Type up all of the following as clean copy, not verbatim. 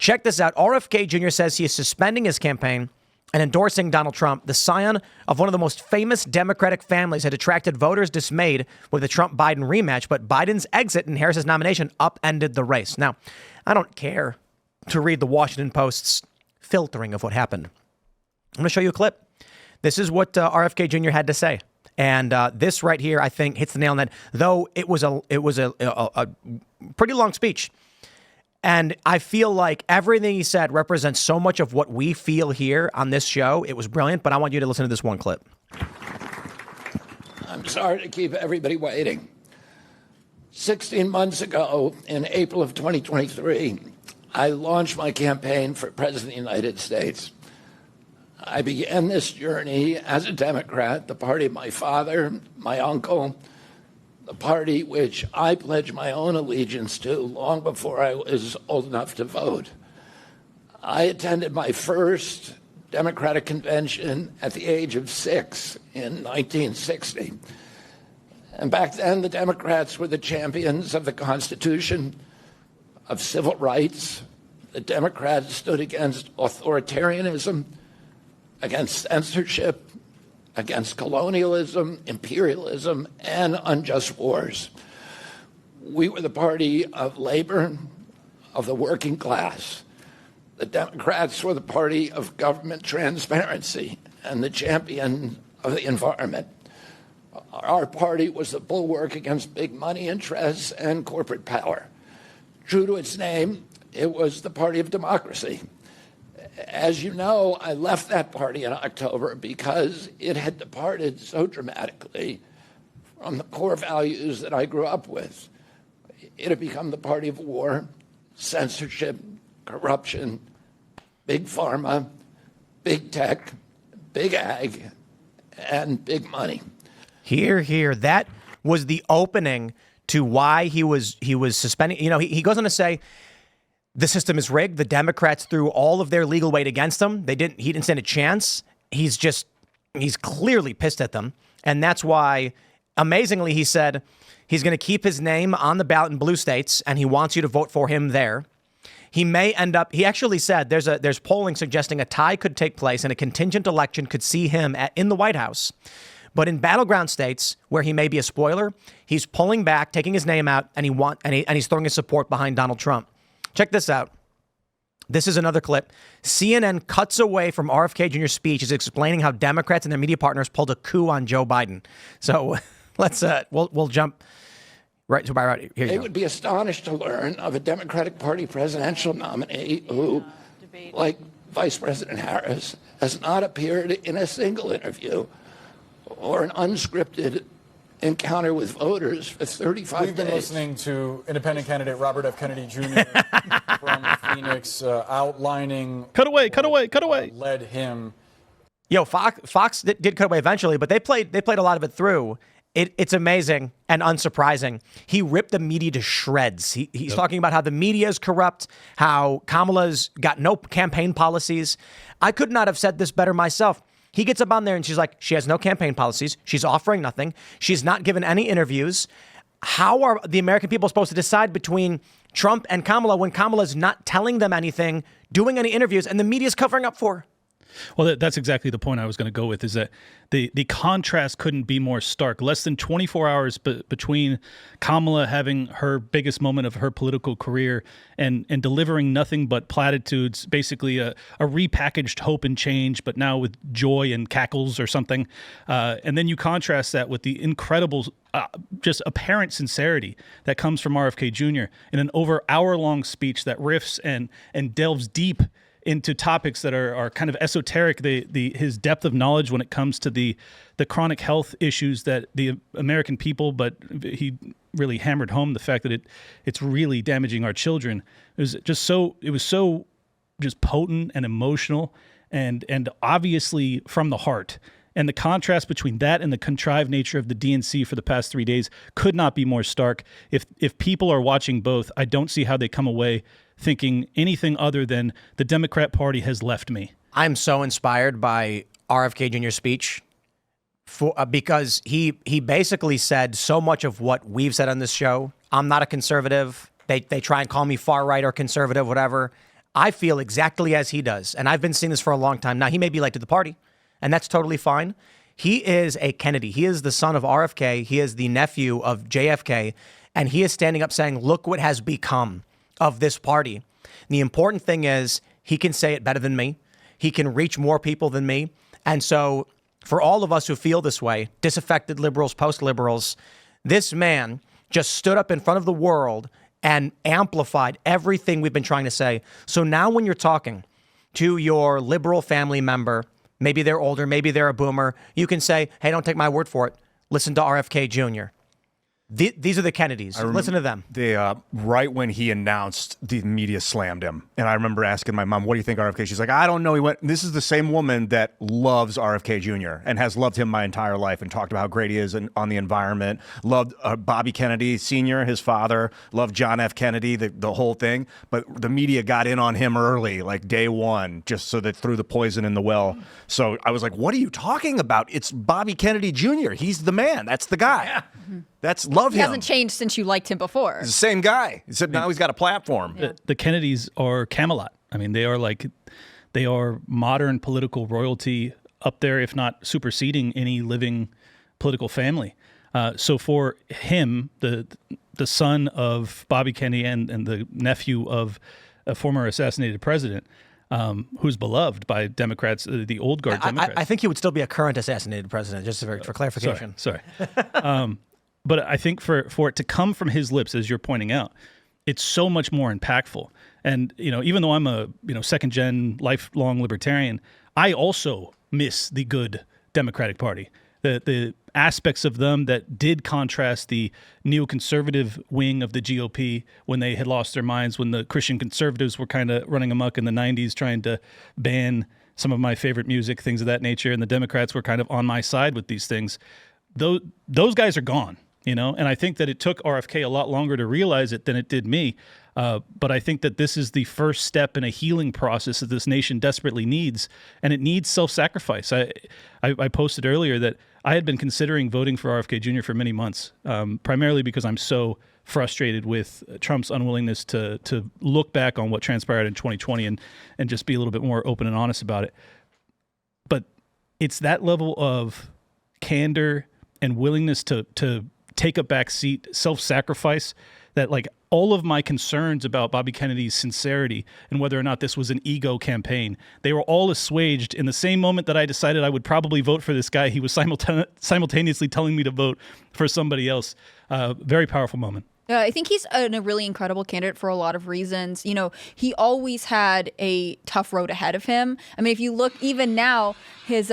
Check this out. RFK Jr. says he is suspending his campaign and endorsing Donald Trump. The scion of one of the most famous Democratic families had attracted voters dismayed with the Trump-Biden rematch, but Biden's exit and Harris's nomination upended the race. Now, I don't care to read the Washington Post's filtering of what happened. I'm going to show you a clip. This is what RFK Jr. had to say. And this right here, I think, hits the nail on that, though it was a pretty long speech. And I feel like everything he said represents so much of what we feel here on this show. It was brilliant, but I want you to listen to this one clip. I'm sorry to keep everybody waiting. 16 months ago, in April of 2023, I launched my campaign for President of the United States. I began this journey as a Democrat, the party of my father, my uncle, the party which I pledged my own allegiance to long before I was old enough to vote. I attended my first Democratic convention at the age of 6 in 1960. And back then, the Democrats were the champions of the Constitution, of civil rights. The Democrats stood against authoritarianism, against censorship, against colonialism, imperialism, and unjust wars. We were the party of labor, of the working class. The Democrats were the party of government transparency and the champion of the environment. Our party was the bulwark against big money interests and corporate power. True to its name, it was the party of democracy. As you know, I left that party in October because it had departed so dramatically from the core values that I grew up with. It had become the party of war, censorship, corruption, big pharma, big tech, big ag, and big money. Here. That was the opening to why he was suspending. You know, he goes on to say, the system is rigged. The Democrats threw all of their legal weight against him. He didn't stand a chance. He's clearly pissed at them. And that's why, amazingly, he said he's going to keep his name on the ballot in blue states, and he wants you to vote for him there. He may end up, he actually said there's polling suggesting a tie could take place and a contingent election could see him in the White House. But in battleground states where he may be a spoiler, he's pulling back, taking his name out, and he's throwing his support behind Donald Trump. Check this out. This is another clip. CNN cuts away from RFK Jr.'s speech is explaining how Democrats and their media partners pulled a coup on Joe Biden. So let's we'll jump right here. They would be astonished to learn of a Democratic Party presidential nominee who, like Vice President Harris, has not appeared in a single interview or an unscripted encounter with voters for 35 days. We've been listening to independent candidate Robert F. Kennedy Jr. from Phoenix outlining... Cut away. ...led him... Yo, Fox did cut away eventually, but they played a lot of it through. It's amazing and unsurprising. He ripped the media to shreds. He's talking about how the media is corrupt, how Kamala's got no campaign policies. I could not have said this better myself. He gets up on there and she's like, she has no campaign policies. She's offering nothing. She's not given any interviews. How are the American people supposed to decide between Trump and Kamala when Kamala's not telling them anything, doing any interviews, and the media's covering up for her? Well, that's exactly the point I was going to go with, is that the contrast couldn't be more stark. Less than 24 hours between Kamala having her biggest moment of her political career and delivering nothing but platitudes, basically a repackaged hope and change, but now with joy and cackles or something. And then you contrast that with the incredible, just apparent sincerity that comes from RFK Jr. in an over hour-long speech that riffs and delves deep into topics that are kind of esoteric. His depth of knowledge when it comes to the chronic health issues that the American people, but he really hammered home the fact that it's really damaging our children. It was so potent and emotional and obviously from the heart. And the contrast between that and the contrived nature of the DNC for the past 3 days could not be more stark. If people are watching both, I don't see how they come away thinking anything other than the Democrat Party has left me. I'm so inspired by RFK Jr.'s speech because he basically said so much of what we've said on this show. I'm not a conservative. They try and call me far right or conservative, whatever. I feel exactly as he does. And I've been seeing this for a long time now. He may be late to the party, and that's totally fine. He is a Kennedy. He is the son of RFK. He is the nephew of JFK. And he is standing up saying, look what has become of this party. And the important thing is he can say it better than me. He can reach more people than me. And so for all of us who feel this way, disaffected liberals, post-liberals, this man just stood up in front of the world and amplified everything we've been trying to say. So now when you're talking to your liberal family member, maybe they're older, maybe they're a boomer, you can say, hey, don't take my word for it. Listen to RFK Jr. These are the Kennedys. Listen to them. Right when he announced, the media slammed him. And I remember asking my mom, what do you think RFK? She's like, I don't know. He went, this is the same woman that loves RFK Jr. and has loved him my entire life and talked about how great he is on the environment. Loved Bobby Kennedy Sr., his father. Loved John F. Kennedy, the whole thing. But the media got in on him early, like day one, just so they threw the poison in the well. So I was like, what are you talking about? It's Bobby Kennedy Jr. He's the man. That's the guy. Yeah. Love him. He hasn't changed since you liked him before. He's the same guy, except now he's got a platform. Yeah. The Kennedys are Camelot. I mean, they are modern political royalty, up there, if not superseding any living political family. So for him, the son of Bobby Kennedy and the nephew of a former assassinated president, who's beloved by Democrats, the old guard Democrats. I think he would still be a current assassinated president, just for clarification. Sorry. But I think for it to come from his lips, as you're pointing out, it's so much more impactful. And, even though I'm a, second gen lifelong libertarian, I also miss the good Democratic Party. The aspects of them that did contrast the neoconservative wing of the GOP when they had lost their minds, when the Christian conservatives were kind of running amok in the 90s trying to ban some of my favorite music, things of that nature, and the Democrats were kind of on my side with these things. Those guys are gone. And I think that it took RFK a lot longer to realize it than it did me. But I think that this is the first step in a healing process that this nation desperately needs, and it needs self-sacrifice. I posted earlier that I had been considering voting for RFK Jr. for many months, primarily because I'm so frustrated with Trump's unwillingness to look back on what transpired in 2020 and just be a little bit more open and honest about it. But it's that level of candor and willingness to take a back seat, self-sacrifice, that like all of my concerns about Bobby Kennedy's sincerity and whether or not this was an ego campaign, they were all assuaged in the same moment that I decided I would probably vote for this guy. He was simultaneously telling me to vote for somebody else. Very powerful moment. I think he's a really incredible candidate for a lot of reasons. He always had a tough road ahead of him. I mean, if you look even now, his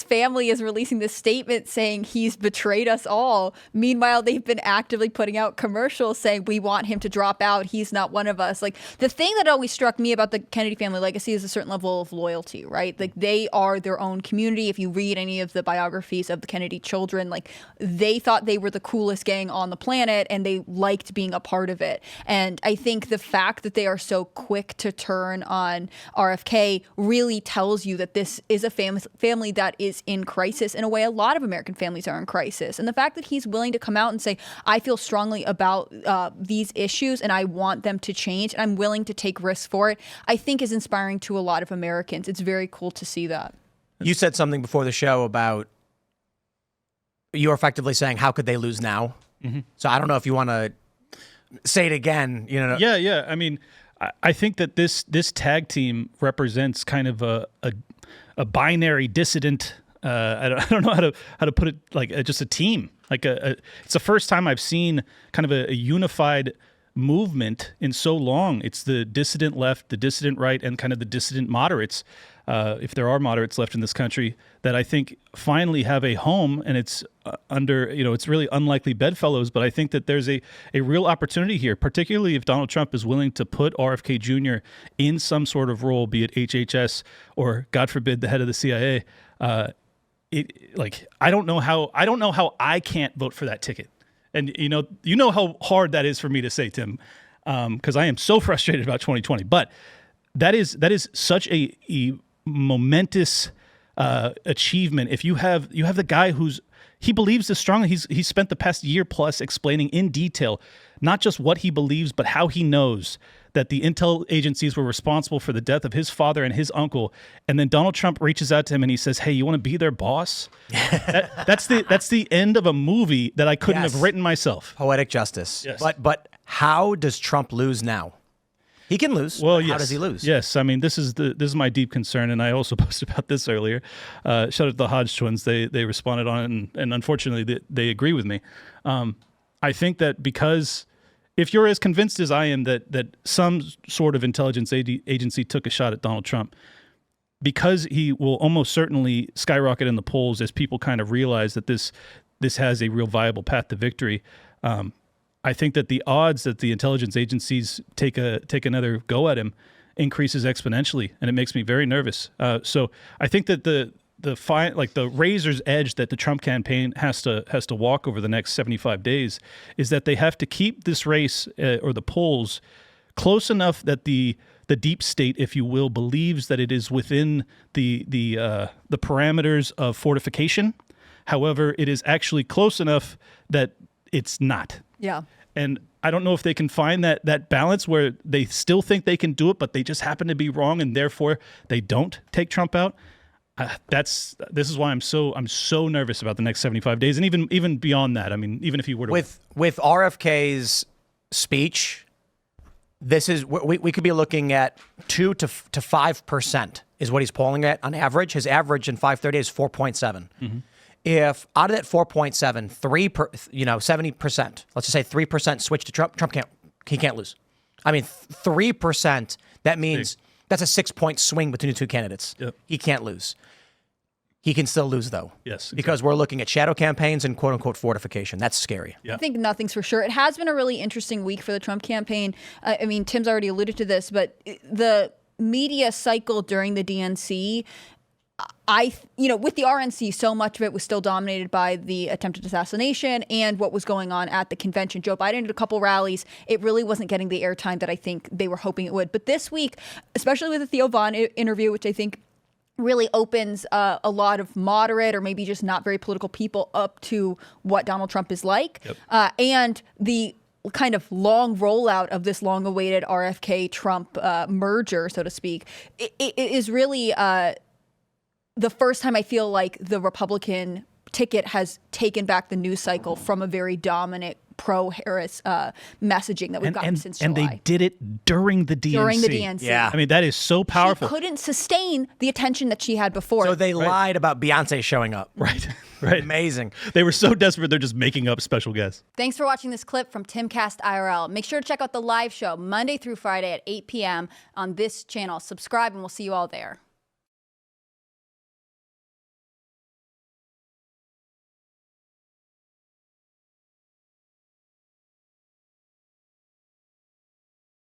family is releasing this statement saying he's betrayed us all. Meanwhile, they've been actively putting out commercials saying we want him to drop out. He's not one of us. Like, the thing that always struck me about the Kennedy family legacy is a certain level of loyalty, right? Like, they are their own community. If you read any of the biographies of the Kennedy children, like, they thought they were the coolest gang on the planet and they liked being a part of it. And I think the fact that they are so quick to turn on RFK really tells you that this is a family that is in crisis in a way a lot of American families are in crisis. And the fact that he's willing to come out and say, I feel strongly about these issues and I want them to change and I'm willing to take risks for it, I think is inspiring to a lot of Americans. It's very cool to see that. You said something before the show about you're effectively saying, how could they lose now? Mm-hmm. So I don't know if you want to say it again. Yeah. I mean, I think that this tag team represents kind of a binary dissident. I don't know how to put it, like just a team. Like it's the first time I've seen kind of a unified movement in so long. It's the dissident left, the dissident right, and kind of the dissident moderates, if there are moderates left in this country, that I think finally have a home, and it's under, it's really unlikely bedfellows, but I think that there's a real opportunity here, particularly if Donald Trump is willing to put RFK Jr. in some sort of role, be it HHS or, God forbid, the head of the CIA. I don't know how I can't vote for that ticket. And you know how hard that is for me to say, Tim, because I am so frustrated about 2020. But that is such a momentous achievement. If you have the guy he believes this strongly. He's spent the past year plus explaining in detail not just what he believes, but how he knows that the intel agencies were responsible for the death of his father and his uncle, and then Donald Trump reaches out to him and he says, "Hey, you want to be their boss?" That's the end of a movie that I couldn't have written myself. Poetic justice. Yes. But how does Trump lose now? He can lose. Well, but yes. How does he lose? Yes, I mean this is my deep concern, and I also posted about this earlier. Shout out to the Hodge twins; they responded on it, and unfortunately they agree with me. I think that because if you're as convinced as I am that some sort of intelligence agency took a shot at Donald Trump, because he will almost certainly skyrocket in the polls as people kind of realize that this has a real viable path to victory. I think that the odds that the intelligence agencies take another go at him increases exponentially, and it makes me very nervous. So I think that the razor's edge that the Trump campaign has to walk over the next 75 days is that they have to keep this race or the polls close enough that the deep state, if you will, believes that it is within the parameters of fortification. However, it is actually close enough that it's not. Yeah. And I don't know if they can find that balance where they still think they can do it, but they just happen to be wrong, and therefore they don't take Trump out. This is why I'm so nervous about the next 75 days, and even beyond that. I mean, even if he were to with RFK's speech, this is we could be looking at 2 to 5% is what he's polling at on average. His average in 530 is 4.7. Mm-hmm. If out of that 4.7, 70%, let's just say 3% switch to Trump, he can't lose. I mean, 3%, that means that's a 6-point swing between the two candidates. Yep. He can't lose. He can still lose, though. Yes. Exactly. Because we're looking at shadow campaigns and quote unquote fortification. That's scary. Yeah. I think nothing's for sure. It has been a really interesting week for the Trump campaign. I mean, Tim's already alluded to this, but the media cycle during the DNC, with the RNC, so much of it was still dominated by the attempted assassination and what was going on at the convention. Joe Biden did a couple rallies. It really wasn't getting the airtime that I think they were hoping it would. But this week, especially with the Theo Vaughn interview, which I think really opens a lot of moderate or maybe just not very political people up to what Donald Trump is like. Yep. And the kind of long rollout of this long-awaited RFK Trump merger, so to speak, it is really the first time I feel like the Republican ticket has taken back the news cycle from a very dominant pro-Harris messaging that we've gotten since July. And they did it during the DNC. During the DNC. Yeah. I mean, that is so powerful. She couldn't sustain the attention that she had before. So they lied about Beyonce showing up. Right. Amazing. They were so desperate, they're just making up special guests. Thanks for watching this clip from Timcast IRL. Make sure to check out the live show Monday through Friday at 8 p.m. on this channel. Subscribe, and we'll see you all there.